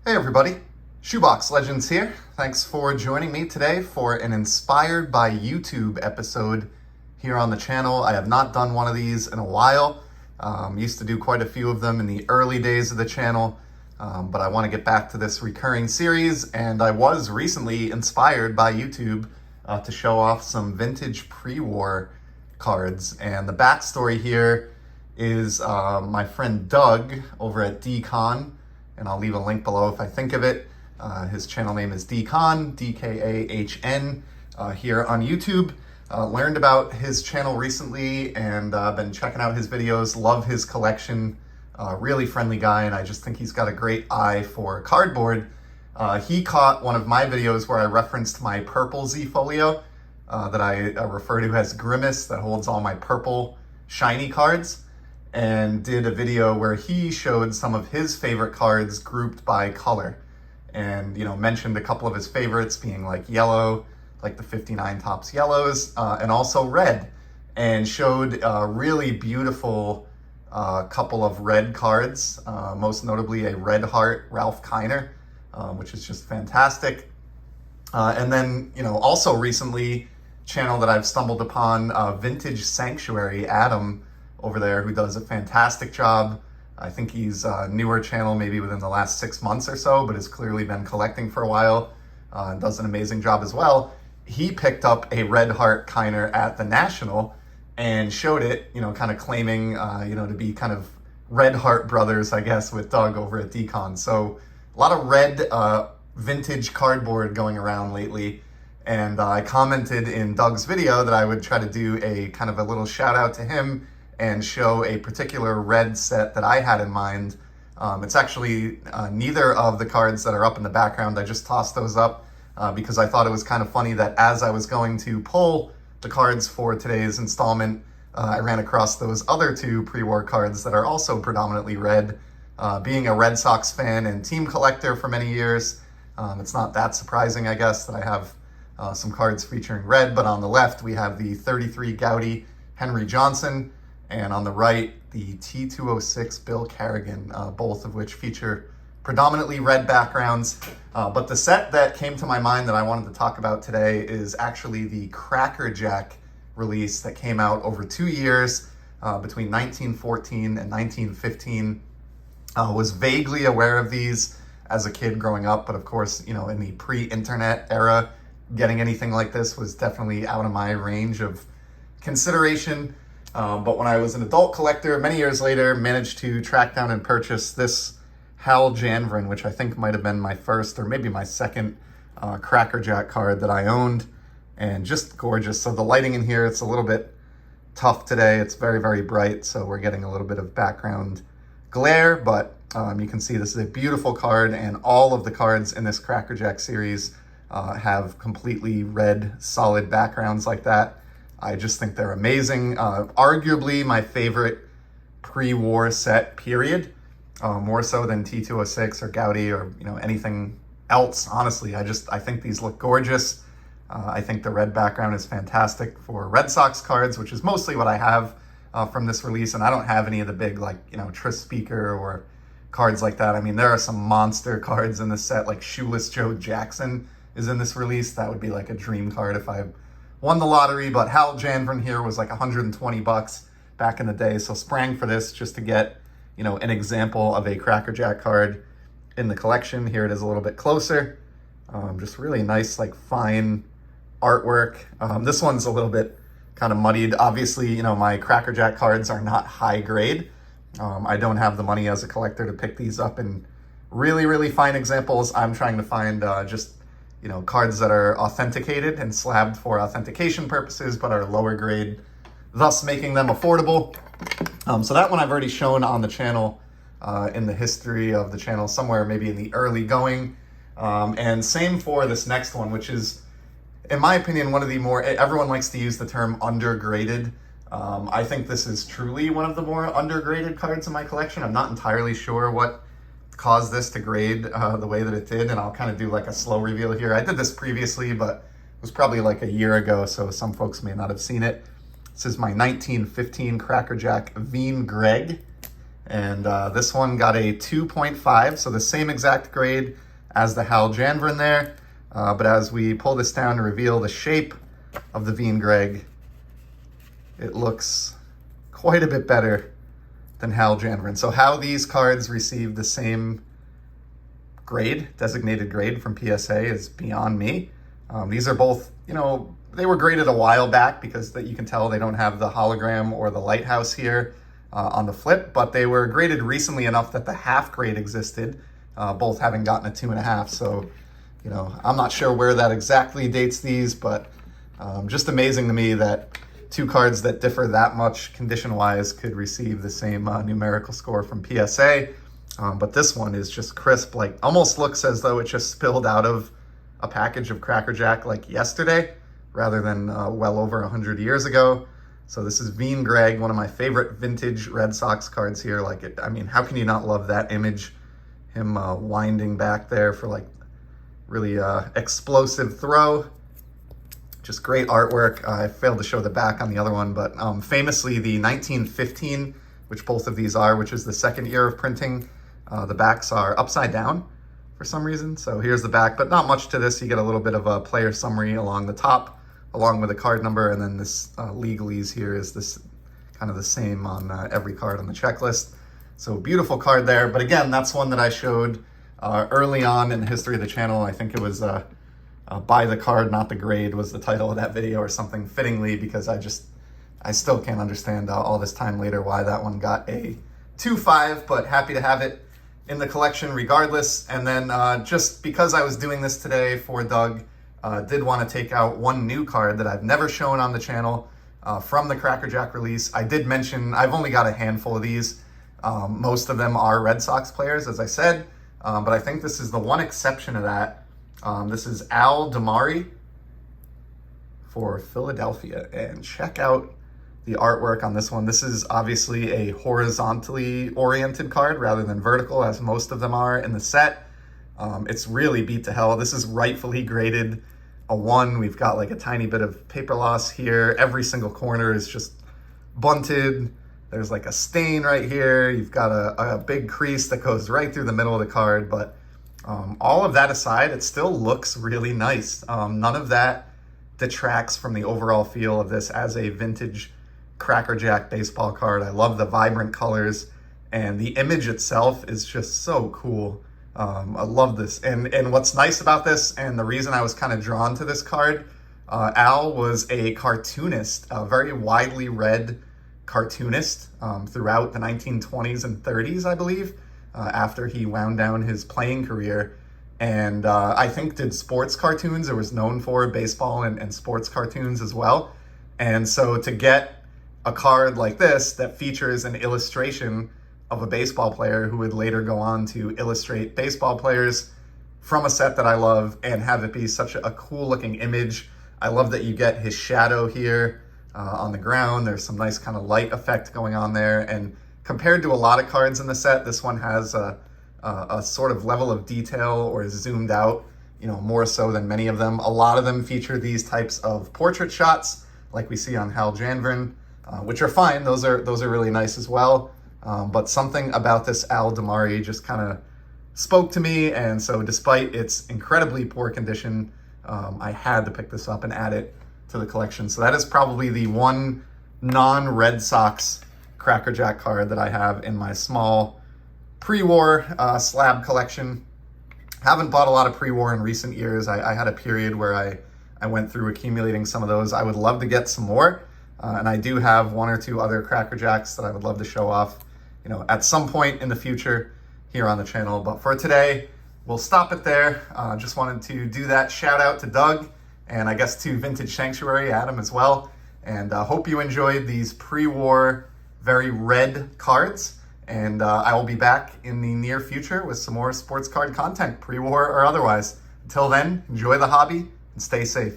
Hey everybody, Shoebox Legends here. Thanks for joining me today for an inspired by YouTube episode here on the channel. I have not done one of these in a while. Used to do quite a few of them in the early days of the channel, but I want to get back to this recurring series, and I was recently inspired by YouTube to show off some vintage pre-war cards. And the backstory here is my friend Doug over at dkahn, and I'll leave a link below if I think of it. His channel name is dkahn, D-K-A-H-N, here on YouTube. Learned about his channel recently and been checking out his videos. Love his collection. Really friendly guy, and I just think he's got a great eye for cardboard. He caught one of my videos where I referenced my purple Z folio that I refer to as Grimace, that holds all my purple shiny cards, and did a video where he showed some of his favorite cards grouped by color, and mentioned a couple of his favorites being like yellow, like the 59 Topps yellows, and also red, and showed a really beautiful couple of red cards, most notably a red heart Ralph Kiner, which is just fantastic. And then also recently, channel that I've stumbled upon, Vintage Sanctuary, Adam over there, who does a fantastic job. I think he's a newer channel, maybe within the last 6 months or so, but has clearly been collecting for a while, and does an amazing job as well. He picked up a red heart Kiner at the National and showed it, kind of claiming, to be kind of red heart brothers, I guess, with Doug over at dkahn. So a lot of red vintage cardboard going around lately. And I commented in Doug's video that I would try to do a kind of a little shout out to him and show a particular red set that I had in mind. It's actually neither of the cards that are up in the background. I just tossed those up because I thought it was kind of funny that as I was going to pull the cards for today's installment, I ran across those other two pre-war cards that are also predominantly red. Being a Red Sox fan and team collector for many years, it's not that surprising, I guess, that I have some cards featuring red. But on the left, we have the 33 Gowdy Henry Johnson, and on the right, the T206 Bill Carrigan, both of which feature predominantly red backgrounds. But the set that came to my mind that I wanted to talk about today is actually the Cracker Jack release that came out over 2 years, between 1914 and 1915. Was vaguely aware of these as a kid growing up, but of course, in the pre-internet era, getting anything like this was definitely out of my range of consideration. But when I was an adult collector, many years later, managed to track down and purchase this Hal Janvrin, which I think might have been my first or maybe my second Cracker Jack card that I owned, and just gorgeous. So the lighting in here, it's a little bit tough today. It's very, very bright, so we're getting a little bit of background glare, but you can see this is a beautiful card, and all of the cards in this Cracker Jack series have completely red, solid backgrounds like that. I just think they're amazing. Arguably my favorite pre-war set, period. More so than T206 or Gowdy or anything else. Honestly, I think these look gorgeous. I think the red background is fantastic for Red Sox cards, which is mostly what I have from this release. And I don't have any of the big Tris Speaker or cards like that. I mean, there are some monster cards in this set, like Shoeless Joe Jackson is in this release. That would be like a dream card if I won the lottery. But Hal Janvrin here was like $120 back in the day, so sprang for this just to get an example of a Cracker Jack card in the collection. Here it is a little bit closer. Just really nice, fine artwork. This one's a little bit kind of muddied. Obviously, my Cracker Jack cards are not high grade. I don't have the money as a collector to pick these up in really, really fine examples. I'm trying to find just cards that are authenticated and slabbed for authentication purposes, but are lower grade, thus making them affordable. So that one I've already shown on the channel, in the history of the channel, somewhere maybe in the early going. And same for this next one, which is, in my opinion, one of the more, everyone likes to use the term undergraded. I think this is truly one of the more undergraded cards in my collection. I'm not entirely sure what caused this to grade the way that it did, and I'll kind of do a slow reveal here. I did this previously, but it was probably a year ago, so some folks may not have seen it. This is my 1915 Cracker Jack Veen Greg, And this one got a 2.5, so the same exact grade as the Hal Janvrin there. But as we pull this down to reveal the shape of the Veen Greg, it looks quite a bit better than Hal Janvrin. So how these cards received the same grade, designated grade from PSA, is beyond me. These are both, they were graded a while back because you can tell they don't have the hologram or the lighthouse here on the flip, but they were graded recently enough that the half grade existed, both having gotten a 2.5. So, I'm not sure where that exactly dates these, but just amazing to me that two cards that differ that much condition-wise could receive the same numerical score from PSA. But this one is just crisp, like almost looks as though it just spilled out of a package of Cracker Jack like yesterday, rather than well over 100 years ago. So this is Veen Greg, one of my favorite vintage Red Sox cards here. How can you not love that image? Him winding back there for like really explosive throw. Just great artwork. I failed to show the back on the other one, but famously the 1915, which both of these are, which is the second year of printing, the backs are upside down for some reason. So here's the back, but not much to this. You get a little bit of a player summary along the top, along with a card number, and then this legalese here is this kind of the same on every card on the checklist. So beautiful card there. But again, that's one that I showed early on in the history of the channel. I think it was Buy the Card, Not the Grade was the title of that video, or something fittingly, because I still can't understand all this time later why that one got a 2.5, but happy to have it in the collection regardless. And then just because I was doing this today for Doug, did want to take out one new card that I've never shown on the channel from the Cracker Jack release. I did mention I've only got a handful of these. Most of them are Red Sox players, as I said, but I think this is the one exception to that. This is Al Damari for Philadelphia, and check out the artwork on this one. This is obviously a horizontally oriented card rather than vertical, as most of them are in the set. It's really beat to hell. This is rightfully graded a 1. We've got like a tiny bit of paper loss here. Every single corner is just bunted. There's like a stain right here. You've got a big crease that goes right through the middle of the card, but all of that aside, it still looks really nice. None of that detracts from the overall feel of this as a vintage Cracker Jack baseball card. I love the vibrant colors, and the image itself is just so cool. I love this. And what's nice about this, and the reason I was kind of drawn to this card, Al was a cartoonist, a very widely read cartoonist throughout the 1920s and 30s, I believe, after he wound down his playing career. And I think did sports cartoons, or was known for baseball and sports cartoons as well. And so to get a card like this that features an illustration of a baseball player who would later go on to illustrate baseball players from a set that I love, and have it be such a cool looking image. I love that you get his shadow here on the ground. There's some nice kind of light effect going on there. And compared to a lot of cards in the set, this one has a sort of level of detail, or is zoomed out, more so than many of them. A lot of them feature these types of portrait shots like we see on Hal Janvrin, which are fine. Those are really nice as well. But something about this Al Damari just kind of spoke to me. And so despite its incredibly poor condition, I had to pick this up and add it to the collection. So that is probably the one non-Red Sox Cracker Jack card that I have in my small pre-war slab collection. Haven't bought a lot of pre-war in recent years. I had a period where I went through accumulating some of those. I would love to get some more. And I do have one or two other Cracker Jacks that I would love to show off, at some point in the future here on the channel. But for today, we'll stop it there. Just wanted to do that. Shout out to Doug, and I guess to Vintage Sanctuary, Adam as well. And hope you enjoyed these pre-war, very red cards. And I will be back in the near future with some more sports card content, pre-war or otherwise. Until then, enjoy the hobby and stay safe.